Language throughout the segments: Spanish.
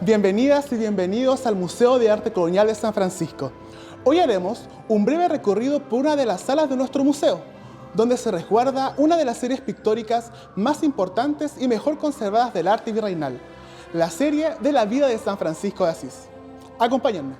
Bienvenidas y bienvenidos al Museo de Arte Colonial de San Francisco. Hoy haremos un breve recorrido por una de las salas de nuestro museo, donde se resguarda una de las series pictóricas más importantes y mejor conservadas del arte virreinal, la serie de la vida de San Francisco de Asís. Acompáñenme.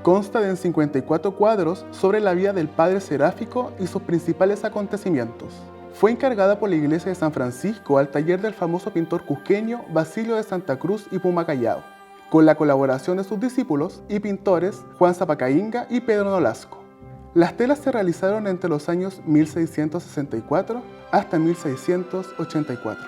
Consta de 54 cuadros sobre la vida del padre seráfico y sus principales acontecimientos. Fue encargada por la iglesia de San Francisco al taller del famoso pintor cusqueño Basilio de Santa Cruz y Pumacayao, con la colaboración de sus discípulos y pintores Juan Zapacainga y Pedro Nolasco. Las telas se realizaron entre los años 1664 hasta 1684.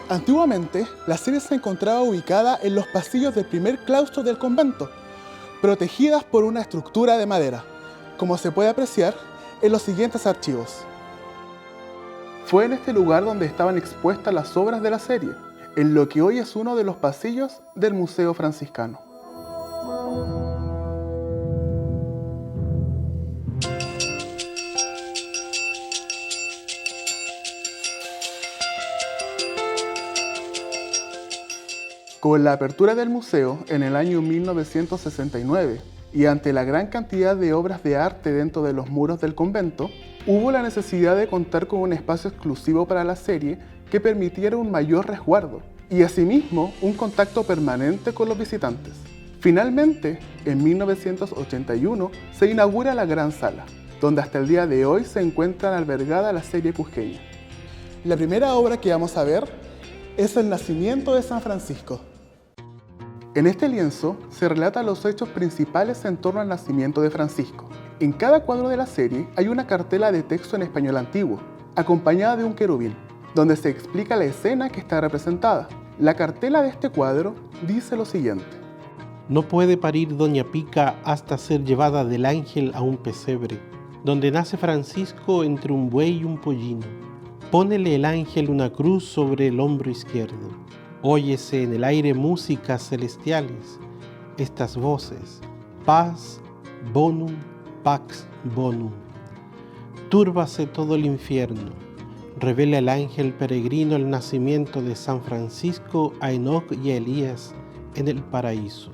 Antiguamente, la serie se encontraba ubicada en los pasillos del primer claustro del convento, protegidas por una estructura de madera, como se puede apreciar en los siguientes archivos. Fue en este lugar donde estaban expuestas las obras de la serie, en lo que hoy es uno de los pasillos del Museo Franciscano. Con la apertura del museo en el año 1969 y ante la gran cantidad de obras de arte dentro de los muros del convento, hubo la necesidad de contar con un espacio exclusivo para la serie que permitiera un mayor resguardo y asimismo un contacto permanente con los visitantes. Finalmente, en 1981 se inaugura la Gran Sala, donde hasta el día de hoy se encuentra albergada la serie cusqueña. La primera obra que vamos a ver es El nacimiento de San Francisco. En este lienzo se relatan los hechos principales en torno al nacimiento de Francisco. En cada cuadro de la serie hay una cartela de texto en español antiguo, acompañada de un querubín, donde se explica la escena que está representada. La cartela de este cuadro dice lo siguiente: No puede parir doña Pica hasta ser llevada del ángel a un pesebre, donde nace Francisco entre un buey y un pollino. Pónele el ángel una cruz sobre el hombro izquierdo. Óyese en el aire músicas celestiales, estas voces: Paz, bonum, pax, bonum. Túrbase todo el infierno. Revela el ángel peregrino el nacimiento de San Francisco a Enoc y a Elías en el paraíso.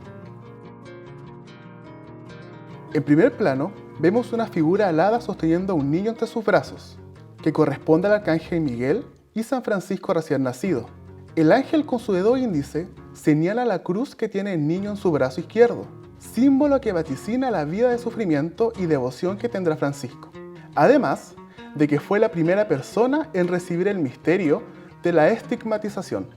En primer plano, vemos una figura alada sosteniendo a un niño entre sus brazos, que corresponde al arcángel Miguel y San Francisco recién nacido. El ángel con su dedo índice señala la cruz que tiene el niño en su brazo izquierdo, símbolo que vaticina la vida de sufrimiento y devoción que tendrá Francisco. Además de que fue la primera persona en recibir el misterio de la estigmatización.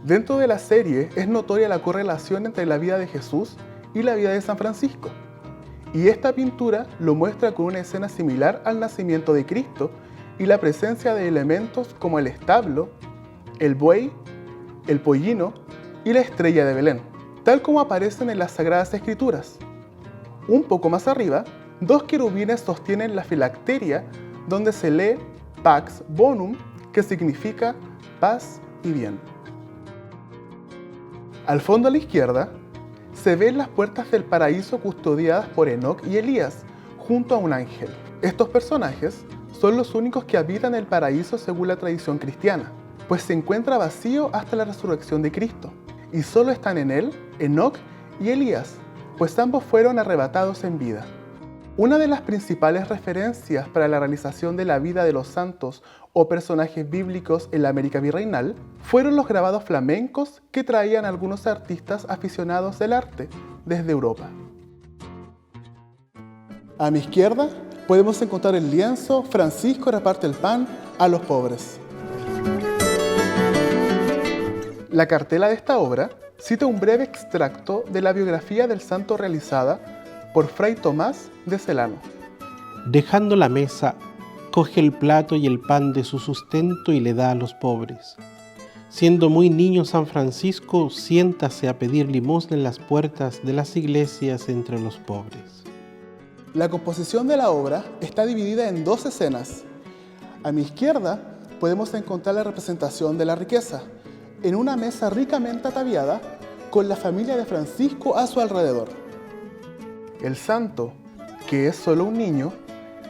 Dentro de la serie es notoria la correlación entre la vida de Jesús y la vida de San Francisco. Y esta pintura lo muestra con una escena similar al nacimiento de Cristo y la presencia de elementos como el establo, el buey, el pollino y la estrella de Belén, tal como aparecen en las Sagradas Escrituras. Un poco más arriba, dos querubines sostienen la filacteria donde se lee Pax Bonum, que significa paz y bien. Al fondo a la izquierda, se ven las puertas del paraíso custodiadas por Enoc y Elías, junto a un ángel. Estos personajes son los únicos que habitan el paraíso según la tradición cristiana, pues se encuentra vacío hasta la resurrección de Cristo, y solo están en él Enoc y Elías, pues ambos fueron arrebatados en vida. Una de las principales referencias para la realización de la vida de los santos o personajes bíblicos en la América virreinal fueron los grabados flamencos que traían algunos artistas aficionados del arte desde Europa. A mi izquierda podemos encontrar el lienzo Francisco reparte el pan a los pobres. La cartela de esta obra cita un breve extracto de la biografía del santo realizada por Fray Tomás de Celano. Dejando la mesa, coge el plato y el pan de su sustento y le da a los pobres. Siendo muy niño San Francisco, siéntase a pedir limosna en las puertas de las iglesias entre los pobres. La composición de la obra está dividida en dos escenas. A mi izquierda podemos encontrar la representación de la riqueza, en una mesa ricamente ataviada, con la familia de Francisco a su alrededor. El santo, que es solo un niño,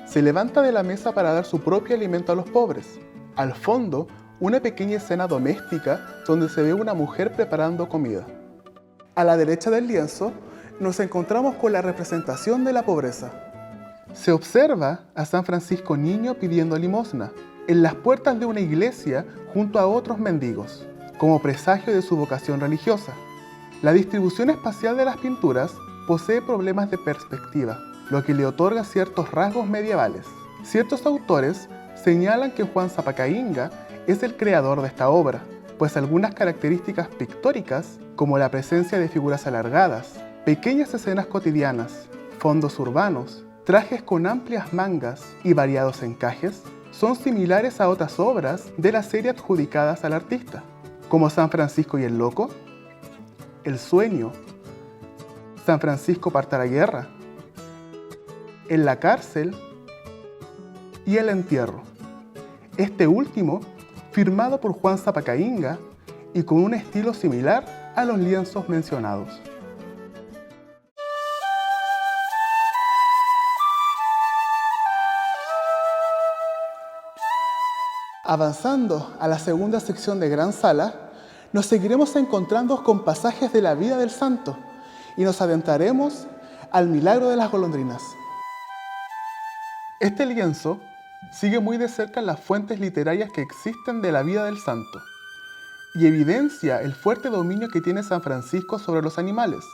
se levanta de la mesa para dar su propio alimento a los pobres. Al fondo, una pequeña escena doméstica donde se ve una mujer preparando comida. A la derecha del lienzo, nos encontramos con la representación de la pobreza. Se observa a San Francisco niño pidiendo limosna en las puertas de una iglesia junto a otros mendigos, como presagio de su vocación religiosa. La distribución espacial de las pinturas posee problemas de perspectiva, lo que le otorga ciertos rasgos medievales. Ciertos autores señalan que Juan Zapacainga es el creador de esta obra, pues algunas características pictóricas, como la presencia de figuras alargadas, pequeñas escenas cotidianas, fondos urbanos, trajes con amplias mangas y variados encajes, son similares a otras obras de la serie adjudicadas al artista, como San Francisco y el Loco, El Sueño, San Francisco parte a la guerra, En la cárcel y El entierro. Este último firmado por Juan Zapacainga y con un estilo similar a los lienzos mencionados. Avanzando a la segunda sección de Gran Sala, nos seguiremos encontrando con pasajes de la vida del santo y nos adentraremos al milagro de las golondrinas. Este lienzo sigue muy de cerca las fuentes literarias que existen de la vida del santo y evidencia el fuerte dominio que tiene San Francisco sobre los animales,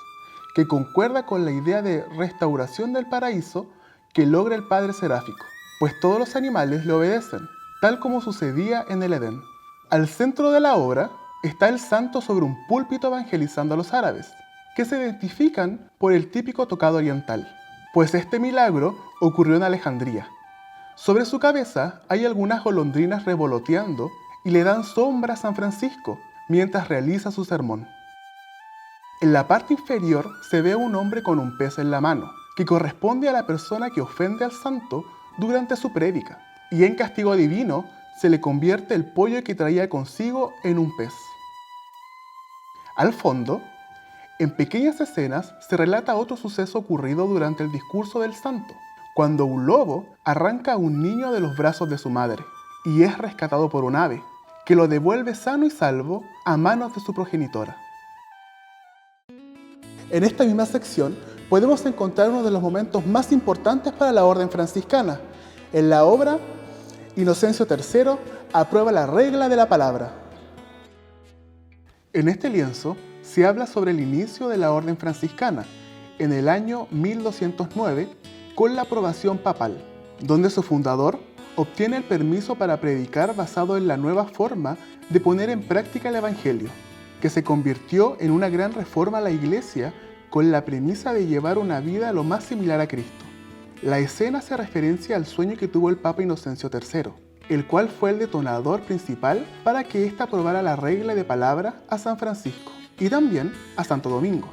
que concuerda con la idea de restauración del paraíso que logra el Padre Seráfico, pues todos los animales le obedecen, tal como sucedía en el Edén. Al centro de la obra está el santo sobre un púlpito evangelizando a los árabes, que se identifican por el típico tocado oriental, pues este milagro ocurrió en Alejandría. Sobre su cabeza hay algunas golondrinas revoloteando y le dan sombra a San Francisco mientras realiza su sermón. En la parte inferior se ve a un hombre con un pez en la mano, que corresponde a la persona que ofende al santo durante su prédica, y en castigo divino se le convierte el pollo que traía consigo en un pez. Al fondo, en pequeñas escenas se relata otro suceso ocurrido durante el discurso del santo, cuando un lobo arranca a un niño de los brazos de su madre y es rescatado por un ave, que lo devuelve sano y salvo a manos de su progenitora. En esta misma sección podemos encontrar uno de los momentos más importantes para la orden franciscana, en la obra Inocencio III aprueba la regla de la palabra. En este lienzo se habla sobre el inicio de la orden franciscana en el año 1209 con la aprobación papal, donde su fundador obtiene el permiso para predicar basado en la nueva forma de poner en práctica el Evangelio, que se convirtió en una gran reforma a la Iglesia con la premisa de llevar una vida lo más similar a Cristo. La escena hace referencia al sueño que tuvo el Papa Inocencio III, el cual fue el detonador principal para que ésta aprobara la regla de palabra a San Francisco y también a Santo Domingo.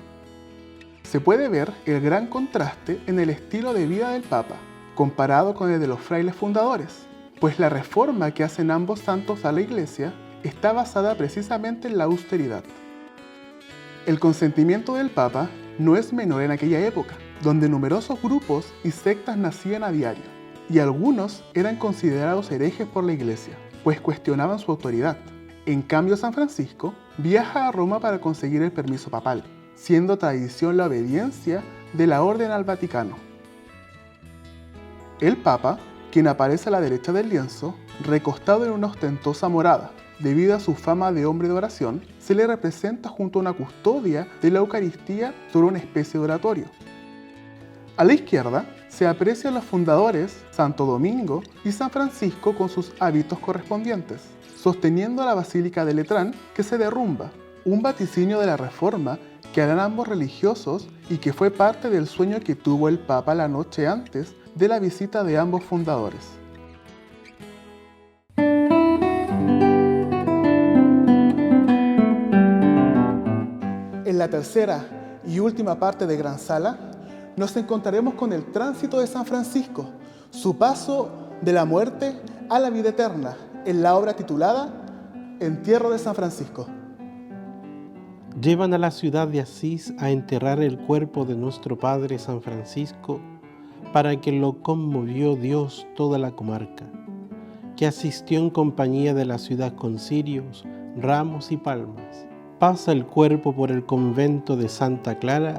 Se puede ver el gran contraste en el estilo de vida del Papa, comparado con el de los frailes fundadores, pues la reforma que hacen ambos santos a la Iglesia está basada precisamente en la austeridad. El consentimiento del Papa no es menor en aquella época, donde numerosos grupos y sectas nacían a diario, y algunos eran considerados herejes por la Iglesia, pues cuestionaban su autoridad. En cambio, San Francisco viaja a Roma para conseguir el permiso papal, siendo tradición la obediencia de la orden al Vaticano. El Papa, quien aparece a la derecha del lienzo, recostado en una ostentosa morada, debido a su fama de hombre de oración, se le representa junto a una custodia de la Eucaristía sobre una especie de oratorio. A la izquierda se aprecian los fundadores, Santo Domingo y San Francisco con sus hábitos correspondientes, sosteniendo la Basílica de Letrán que se derrumba, un vaticinio de la Reforma que harán ambos religiosos y que fue parte del sueño que tuvo el Papa la noche antes de la visita de ambos fundadores. En la tercera y última parte de Gran Sala, nos encontraremos con el tránsito de San Francisco, su paso de la muerte a la vida eterna, en la obra titulada Entierro de San Francisco. Llevan a la ciudad de Asís a enterrar el cuerpo de nuestro Padre San Francisco para que lo conmovió Dios toda la comarca, que asistió en compañía de la ciudad con cirios, ramos y palmas. Pasa el cuerpo por el convento de Santa Clara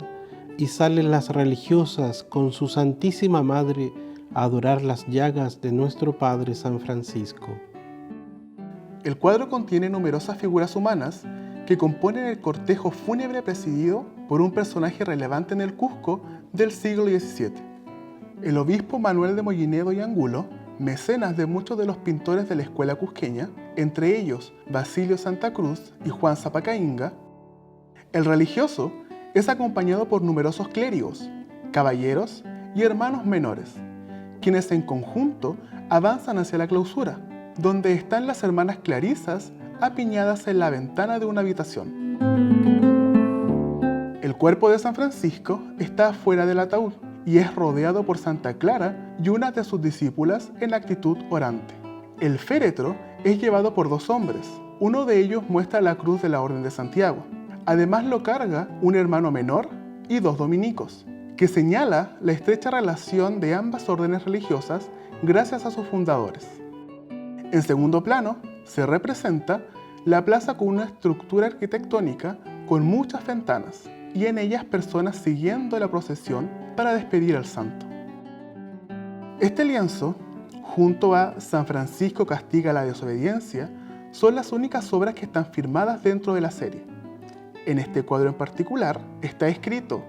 y salen las religiosas con su Santísima Madre a adorar las llagas de nuestro Padre San Francisco. El cuadro contiene numerosas figuras humanas que componen el cortejo fúnebre presidido por un personaje relevante en el Cusco del siglo XVII. El obispo Manuel de Mollinedo y Angulo, mecenas de muchos de los pintores de la escuela cusqueña, entre ellos Basilio Santa Cruz y Juan Zapacainga. El religioso es acompañado por numerosos clérigos, caballeros y hermanos menores, quienes en conjunto avanzan hacia la clausura, donde están las hermanas clarisas apiñadas en la ventana de una habitación. El cuerpo de San Francisco está fuera del ataúd y es rodeado por Santa Clara y una de sus discípulas en actitud orante. El féretro es llevado por dos hombres. Uno de ellos muestra la cruz de la Orden de Santiago. Además lo carga un hermano menor y dos dominicos, que señala la estrecha relación de ambas órdenes religiosas gracias a sus fundadores. En segundo plano se representa la plaza con una estructura arquitectónica con muchas ventanas y en ellas personas siguiendo la procesión para despedir al santo. Este lienzo, junto a San Francisco castiga la desobediencia, son las únicas obras que están firmadas dentro de la serie. En este cuadro en particular está escrito: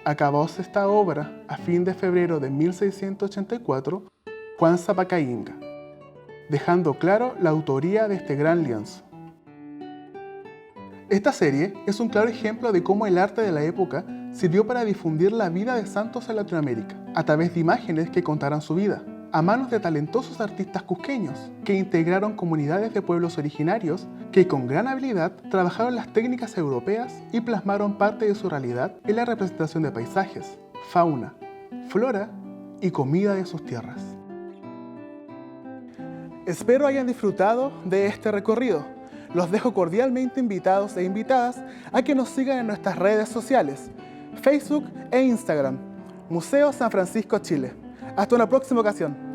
acabóse esta obra a fin de febrero de 1684, Juan Zapacainga, dejando claro la autoría de este gran lienzo. Esta serie es un claro ejemplo de cómo el arte de la época sirvió para difundir la vida de santos en Latinoamérica, a través de imágenes que contaran su vida, a manos de talentosos artistas cusqueños, que integraron comunidades de pueblos originarios que con gran habilidad trabajaron las técnicas europeas y plasmaron parte de su realidad en la representación de paisajes, fauna, flora y comida de sus tierras. Espero hayan disfrutado de este recorrido. Los dejo cordialmente invitados e invitadas a que nos sigan en nuestras redes sociales, Facebook e Instagram, Museo San Francisco Chile. Hasta una próxima ocasión.